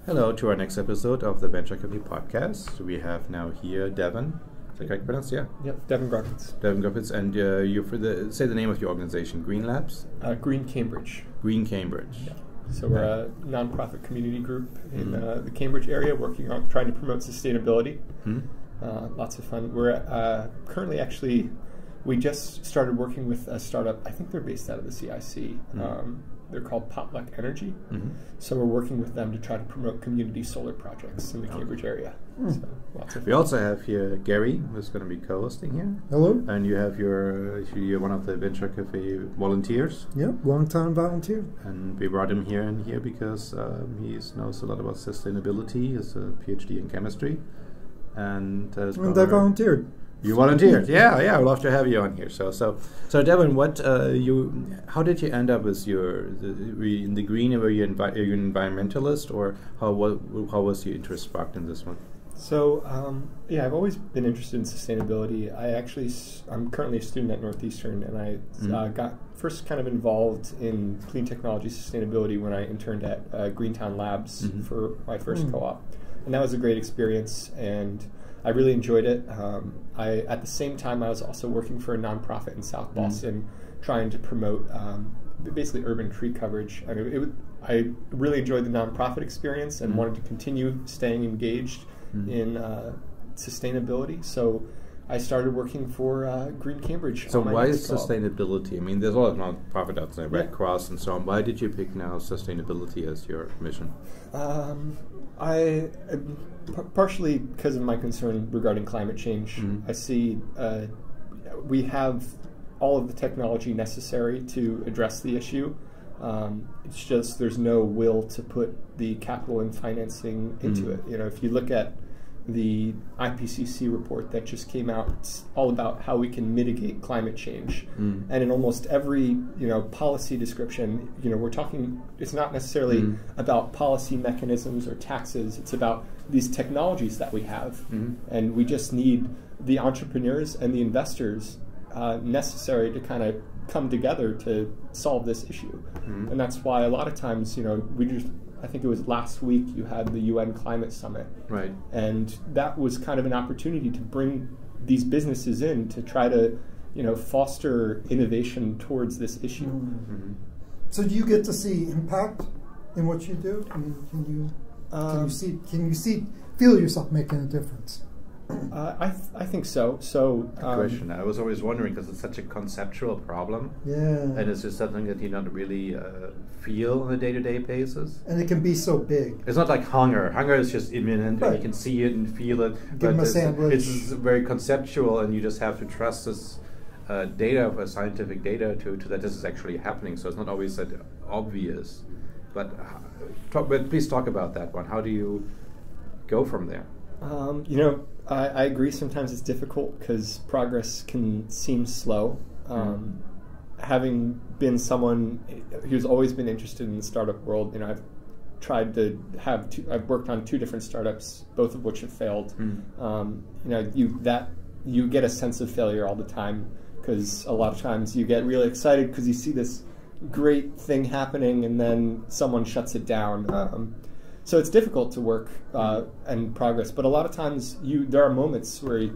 Hello to our next episode of the Venture Capital Podcast. We have now here Devon. Is that correct pronounced? Yeah. Yep, Devon Grodkiewicz. Devon Grodkiewicz, and you're say the name of your organization, Green Labs? Green Cambridge. Green Cambridge. Yeah. So we're a nonprofit community group in the Cambridge area working on trying to promote sustainability. Lots of fun. We're currently we just started working with a startup. I think they're based out of the CIC. They're called Potluck Energy. So we're working with them to try to promote community solar projects in the Cambridge area. So lots of fun. We also have here Gary, who's going to be co-hosting here. Hello. And you have you're one of the Venture Cafe volunteers. Yep, long-time volunteer. And we brought him here because he knows a lot about sustainability. He's a PhD in chemistry. And I volunteered. You volunteered, yeah. I'd love to have you on here. So Devon, how did you end up with in the green? Were you an environmentalist, or how was your interest sparked in this one? So I've always been interested in sustainability. I'm currently a student at Northeastern, and I got first kind of involved in clean technology sustainability when I interned at Greentown Labs for my first co-op, and that was a great experience. And I really enjoyed it. At the same time, I was also working for a nonprofit in South Boston, trying to promote basically urban tree coverage. I really enjoyed the nonprofit experience and wanted to continue staying engaged in sustainability. So I started working for Green Cambridge. So why is sustainability? I mean, there's a lot of nonprofit out there, Red Cross and so on. Why did you pick now sustainability as your mission? Partially because of my concern regarding climate change. I see we have all of the technology necessary to address the issue. It's just there's no will to put the capital and financing into it. If you look at the IPCC report that just came out, it's all about how we can mitigate climate change. And in almost every policy description, we're talking, it's not necessarily about policy mechanisms or taxes, it's about these technologies that we have. And we just need the entrepreneurs and the investors necessary to kind of come together to solve this issue. And that's why a lot of times, I think it was last week you had the UN Climate Summit. Right. And that was kind of an opportunity to bring these businesses in to try to, foster innovation towards this issue. So do you get to see impact in what you do? I mean, can you feel yourself making a difference? I think so. So good question. I was always wondering because it's such a conceptual problem. Yeah. And it's just something that you don't really feel on a day-to-day basis. And it can be so big. It's not like hunger. Hunger is just imminent, and you can see it and feel it. Give them a sandwich. It's very conceptual, and you just have to trust this data, scientific data, to that this is actually happening. So it's not always that obvious. But please talk about that one. How do you go from there? I agree sometimes it's difficult because progress can seem slow. Having been someone who's always been interested in the startup world, I've tried to I've worked on 2 different startups, both of which have failed. You get a sense of failure all the time because a lot of times you get really excited because you see this great thing happening and then someone shuts it down. So it's difficult to work and progress, but a lot of times there are moments where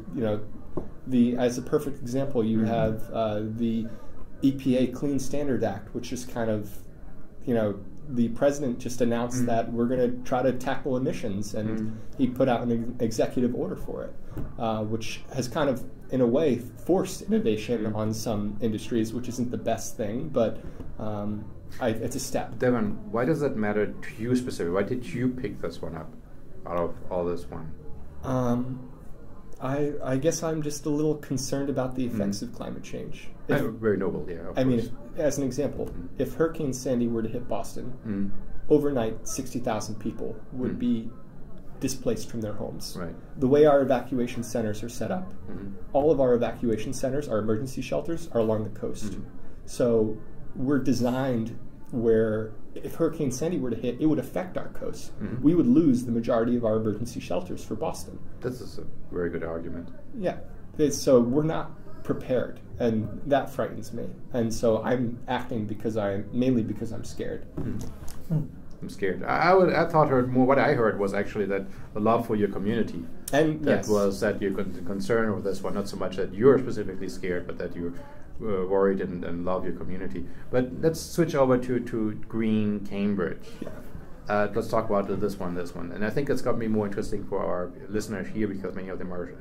as a perfect example, you have the EPA Clean Standard Act, which is kind of the president just announced that we're going to try to tackle emissions, and he put out an executive order for it, which has kind of in a way forced innovation on some industries, which isn't the best thing, but it's a step. Devon, why does that matter to you specifically? Why did you pick this one up out of all this one? I guess I'm just a little concerned about the effects of climate change. Very noble, yeah. As an example, if Hurricane Sandy were to hit Boston, overnight 60,000 people would be displaced from their homes. Right. The way our evacuation centers are set up, all of our evacuation centers, our emergency shelters, are along the coast. So we're designed where if Hurricane Sandy were to hit, it would affect our coast. We would lose the majority of our emergency shelters for Boston. This is a very good argument. Yeah. So we're not prepared, and that frightens me. And so I'm acting mainly because I'm scared. I'm scared. I thought what I heard was actually that the love for your community. And that was that you're concerned with this one, not so much that you're specifically scared, but that you're worried and love your community. But let's switch over to Green Cambridge. Yeah. Let's talk about this one. And I think it's got to be more interesting for our listeners here because many of them are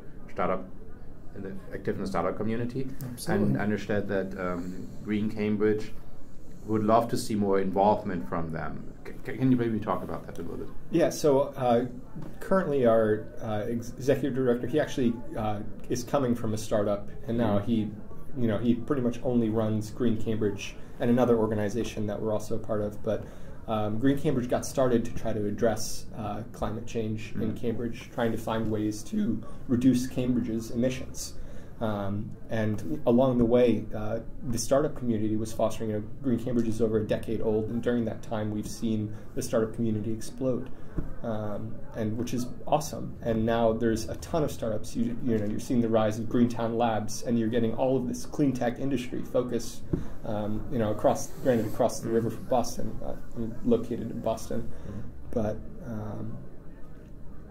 active in the startup community. Absolutely. And I understand that Green Cambridge would love to see more involvement from them. Can you maybe talk about that a little bit? Yeah, so currently our executive director, he actually is coming from a startup, and now he pretty much only runs Green Cambridge and another organization that we're also a part of. But Green Cambridge got started to try to address climate change in Cambridge, trying to find ways to reduce Cambridge's emissions. And along the way, the startup community was fostering. Green Cambridge is over a decade old, and during that time, we've seen the startup community explode, and which is awesome. And now there's a ton of startups. You're seeing the rise of Greentown Labs, and you're getting all of this clean tech industry focus. Across the river from Boston. I'm located in Boston, but.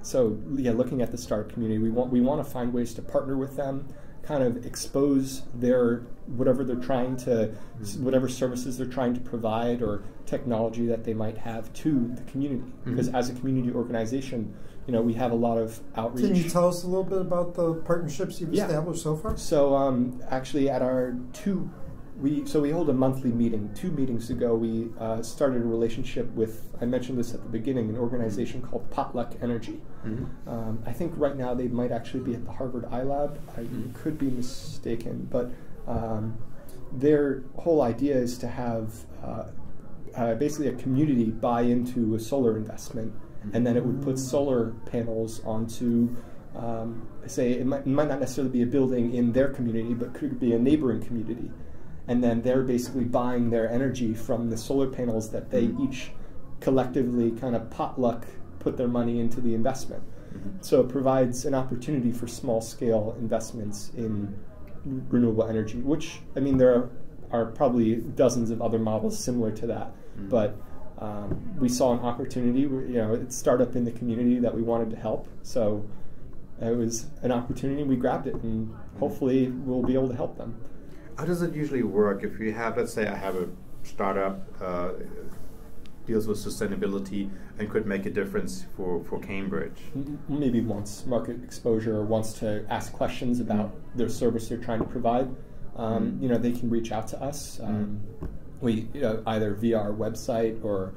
So yeah, looking at the startup community, we want to find ways to partner with them, kind of expose whatever services they're trying to provide or technology that they might have to the community. Because as a community organization, we have a lot of outreach. Can you tell us a little bit about the partnerships you've established so far? So actually, at our we hold a monthly meeting. 2 meetings ago, we started a relationship with, I mentioned this at the beginning, an organization called Potluck Energy. I think right now they might actually be at the Harvard iLab. I could be mistaken, but their whole idea is to have basically a community buy into a solar investment, and then it would put solar panels onto, say, it might not necessarily be a building in their community, but could be a neighboring community. And then they're basically buying their energy from the solar panels that they each collectively kind of potluck put their money into the investment. So it provides an opportunity for small-scale investments in renewable energy, which, I mean, there are probably dozens of other models similar to that. But we saw an opportunity, it's startup in the community that we wanted to help. So it was an opportunity, we grabbed it, and hopefully we'll be able to help them. How does it usually work if you have, let's say I have a startup deals with sustainability and could make a difference for Cambridge? Maybe wants market exposure or wants to ask questions about their service they're trying to provide. They can reach out to us. We either via our website or.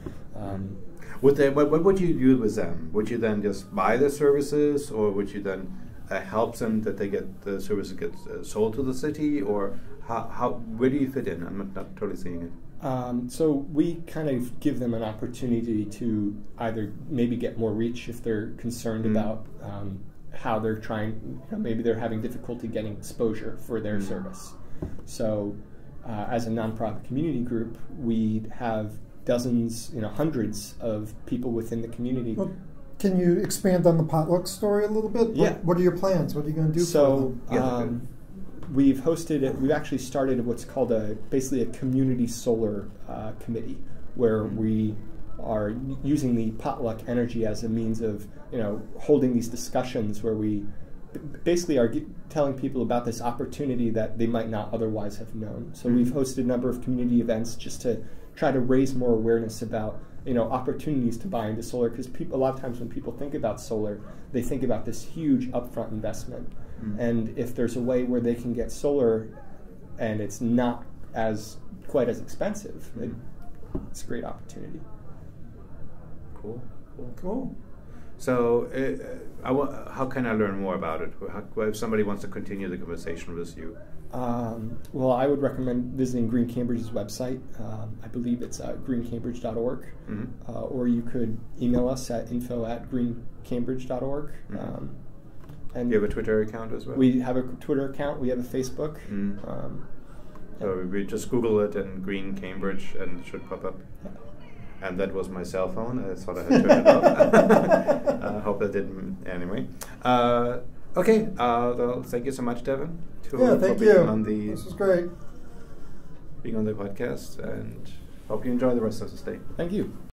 What would you do with them? Would you then just buy their services, or would you then help them that they get the services get sold to the city, or where do you fit in? I'm not totally seeing it. So we kind of give them an opportunity to either maybe get more reach if they're concerned about how they're trying, maybe they're having difficulty getting exposure for their service. So as a nonprofit community group, we have dozens, hundreds of people within the community. Well, can you expand on the potluck story a little bit? Yeah. What are your plans? What are you going to do for them? We've actually started what's called basically a community solar committee, where we are using the Potluck Energy as a means of holding these discussions where we basically are telling people about this opportunity that they might not otherwise have known. So we've hosted a number of community events just to try to raise more awareness about opportunities to buy into solar, because a lot of times when people think about solar, they think about this huge upfront investment. And if there's a way where they can get solar and it's not quite as expensive, it's a great opportunity. Cool. So how can I learn more about it? If somebody wants to continue the conversation with you? Well, I would recommend visiting Green Cambridge's website. I believe it's greencambridge.org. Or you could email us at info@greencambridge.org. And you have a Twitter account as well? We have a Twitter account. We have a Facebook. So we just Google it and Green Cambridge and it should pop up. Yeah. And that was my cell phone. I thought I had turned it off. I hope that didn't. Anyway. Okay. Well, thank you so much, Devon. Thank you. This was great. Being on the podcast, and hope you enjoy the rest of the day. Thank you.